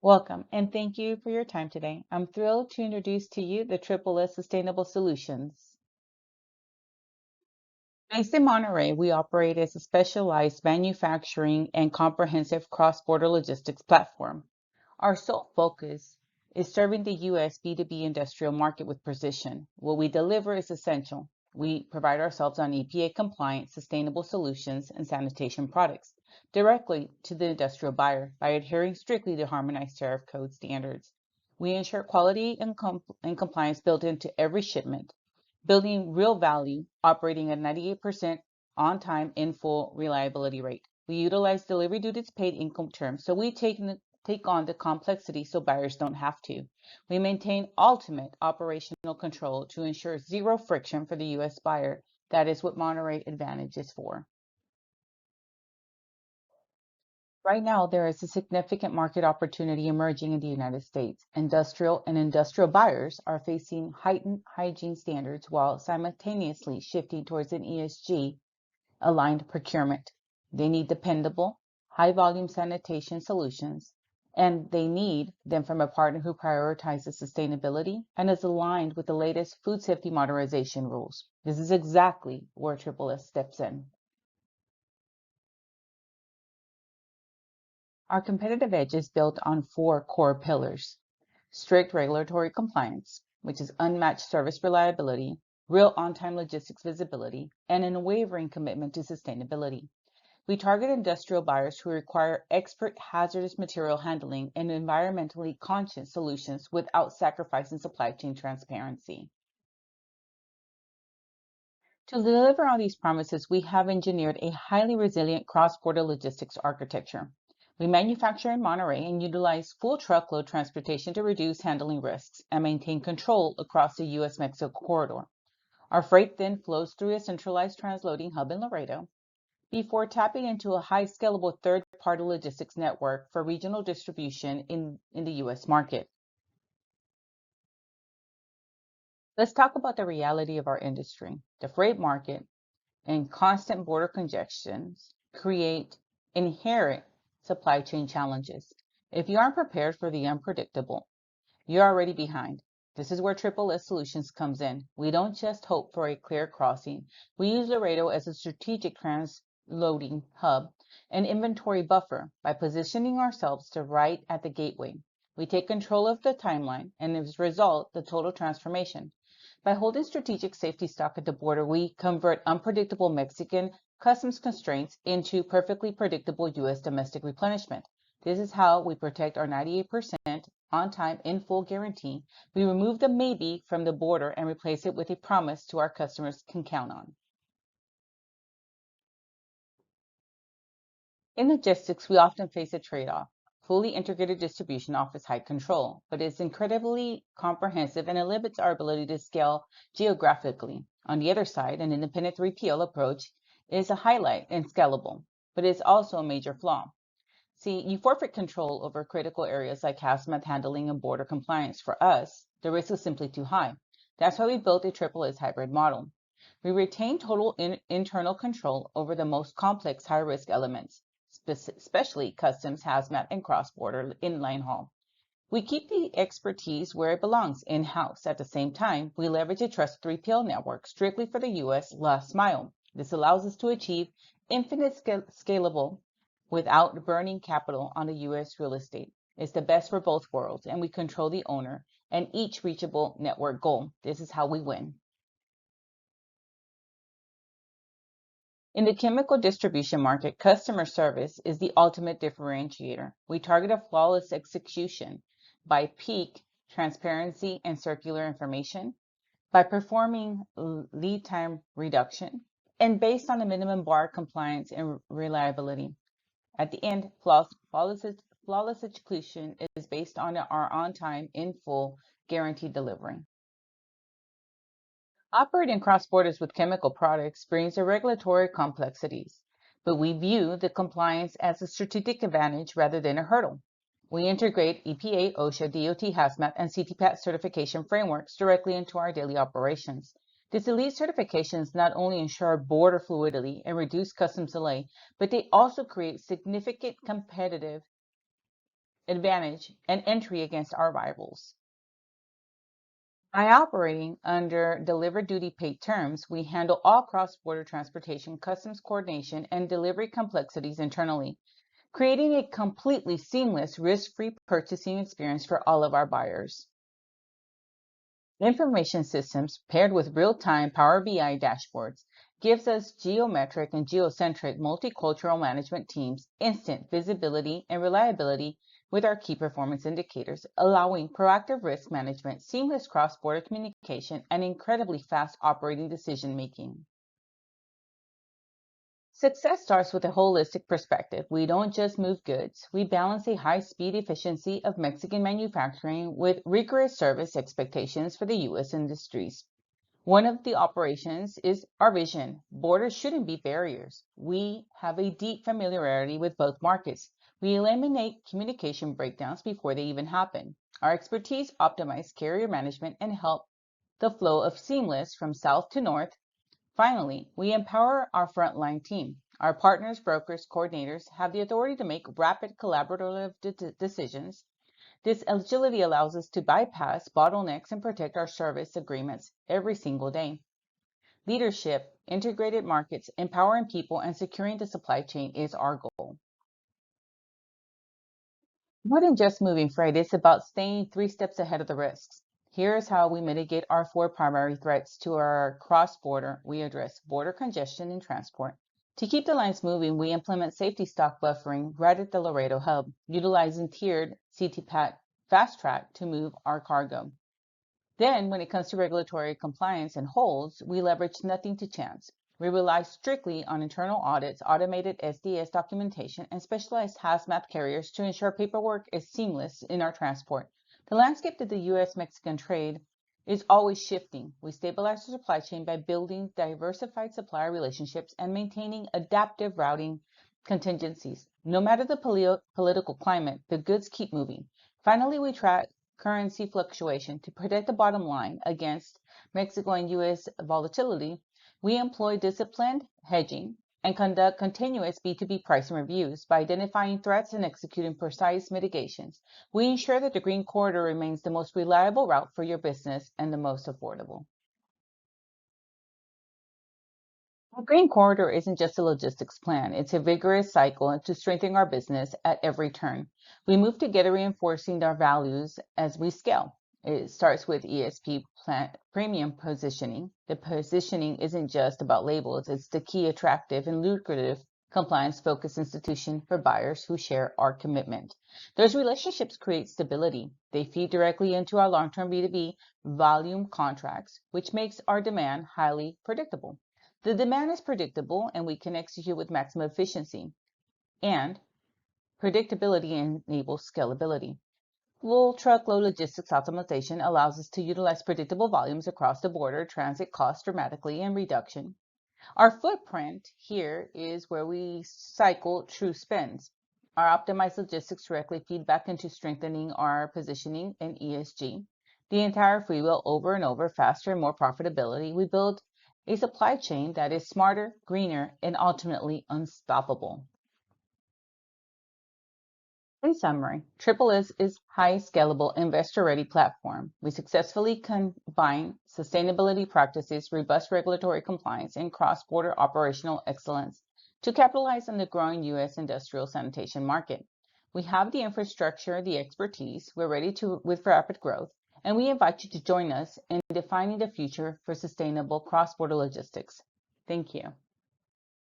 Welcome, and thank you for your time today. I'm thrilled to introduce to you the Triple S Sustainable Solutions. Based in Monterey, we operate as a specialized manufacturing and comprehensive cross-border logistics platform. Our sole focus is serving the U.S. B2B industrial market with precision. What we deliver is essential. We pride ourselves on EPA-compliant, sustainable solutions and sanitation products directly to the industrial buyer by adhering strictly to harmonized tariff code standards. We ensure quality and compliance built into every shipment, building real value, operating at 98% on-time in full reliability rate. We utilize delivery duties paid Incoterms, so we take on the complexity so buyers don't have to. We maintain ultimate operational control to ensure zero friction for the U.S. buyer. That is what Monterey Advantage is for. Right now, there is a significant market opportunity emerging in the United States. Industrial buyers are facing heightened hygiene standards while simultaneously shifting towards an ESG aligned procurement. They need dependable, high volume sanitation solutions, and they need them from a partner who prioritizes sustainability and is aligned with the latest food safety modernization rules. This is exactly where Triple S steps in. Our competitive edge is built on four core pillars: strict regulatory compliance, which is unmatched service reliability, real on-time logistics visibility, and an unwavering commitment to sustainability. We target industrial buyers who require expert hazardous material handling and environmentally conscious solutions without sacrificing supply chain transparency. To deliver on these promises, we have engineered a highly resilient cross-border logistics architecture. We manufacture in Monterey and utilize full truckload transportation to reduce handling risks and maintain control across the U.S.-Mexico corridor. Our freight then flows through a centralized transloading hub in Laredo before tapping into a high scalable third-party logistics network for regional distribution in the U.S. market. Let's talk about the reality of our industry. The freight market and constant border congestions create inherent supply chain challenges. If you aren't prepared for the unpredictable, you're already behind. This is where Triple S Solutions comes in. We don't just hope for a clear crossing. We use Laredo as a strategic transloading hub and inventory buffer by positioning ourselves to right at the gateway. We take control of the timeline and as a result, the total transformation. By holding strategic safety stock at the border, we convert unpredictable Mexican customs constraints into perfectly predictable U.S. domestic replenishment. This is how we protect our 98% on-time in full guarantee. We remove the maybe from the border and replace it with a promise to our customers can count on. In logistics, we often face a trade-off. Fully integrated distribution offers high control, but it's incredibly comprehensive and it limits our ability to scale geographically. On the other side, an independent 3PL approach is a highlight and scalable, but it's also a major flaw. See, you forfeit control over critical areas like hazmat handling and border compliance. For us, the risk is simply too high. That's why we built a Triple S hybrid model. We retain total internal control over the most complex high-risk elements, especially customs, hazmat, and cross-border inline haul. We keep the expertise where it belongs, in-house. At the same time, we leverage a trusted 3PL network strictly for the U.S. last mile. This allows us to achieve infinite scalable without burning capital on the U.S. real estate. It's the best for both worlds, and we control the owner and each reachable network goal. This is how we win. In the chemical distribution market, customer service is the ultimate differentiator. We target a flawless execution by peak transparency and circular information, by performing lead time reduction, and based on a minimum bar compliance and reliability. At the end, flawless execution is based on our on-time, in full, guaranteed delivery. Operating cross borders with chemical products brings the regulatory complexities, but we view the compliance as a strategic advantage rather than a hurdle. We integrate EPA, OSHA, DOT, HAZMAT, and CTPAT certification frameworks directly into our daily operations. These elite certifications not only ensure border fluidity and reduce customs delay, but they also create significant competitive advantage and entry against our rivals. By operating under delivered duty paid terms, we handle all cross-border transportation, customs coordination, and delivery complexities internally, creating a completely seamless, risk-free purchasing experience for all of our buyers. Information systems paired with real-time Power BI dashboards gives us geometric and geocentric multicultural management teams instant visibility and reliability with our key performance indicators, allowing proactive risk management, seamless cross-border communication, and incredibly fast operating decision-making. Success starts with a holistic perspective. We don't just move goods. We balance a high-speed efficiency of Mexican manufacturing with rigorous service expectations for the U.S. industries. One of the operations is our vision. Borders shouldn't be barriers. We have a deep familiarity with both markets. We eliminate communication breakdowns before they even happen. Our expertise optimize carrier management and help the flow of seamless from south to north. Finally, we empower our frontline team. Our partners, brokers, coordinators have the authority to make rapid collaborative decisions. This agility allows us to bypass bottlenecks and protect our service agreements every single day. Leadership, integrated markets, empowering people, and securing the supply chain is our goal. More than just moving freight, it's about staying 3 steps ahead of the risks. Here's how we mitigate our 4 primary threats to our cross-border. We address border congestion in transport. To keep the lines moving, we implement safety stock buffering right at the Laredo hub, utilizing tiered CTPAT fast track to move our cargo. Then, when it comes to regulatory compliance and holds, we leverage nothing to chance. We rely strictly on internal audits, automated SDS documentation, and specialized hazmat carriers to ensure paperwork is seamless in our transport. The landscape of the U.S.-Mexican trade is always shifting. We stabilize the supply chain by building diversified supplier relationships and maintaining adaptive routing contingencies. No matter the political climate, the goods keep moving. Finally, we track currency fluctuation to protect the bottom line against Mexico and U.S. volatility. We employ disciplined hedging and conduct continuous B2B pricing reviews. By identifying threats and executing precise mitigations, we ensure that the Green Corridor remains the most reliable route for your business and the most affordable. The Green Corridor isn't just a logistics plan, it's a vigorous cycle to strengthen our business at every turn. We move together reinforcing our values as we scale. It starts with ESP premium positioning. The positioning isn't just about labels, it's the key, attractive, and lucrative compliance-focused institution for buyers who share our commitment. Those relationships create stability. They feed directly into our long-term B2B volume contracts, which makes our demand highly predictable. The demand is predictable, and we can execute with maximum efficiency. And predictability enables scalability. Full truckload logistics optimization allows us to utilize predictable volumes across the border, transit costs dramatically, and reduction. Our footprint here is where we cycle true spends. Our optimized logistics directly feed back into strengthening our positioning in ESG. The entire freewheel over and over, faster and more profitability. We build a supply chain that is smarter, greener, and ultimately unstoppable. In summary, Triple is high scalable, investor-ready platform. We successfully combine sustainability practices, robust regulatory compliance, and cross-border operational excellence to capitalize on the growing U.S. industrial sanitation market. We have the infrastructure, the expertise, we're ready with rapid growth, and we invite you to join us in defining the future for sustainable cross-border logistics. Thank you.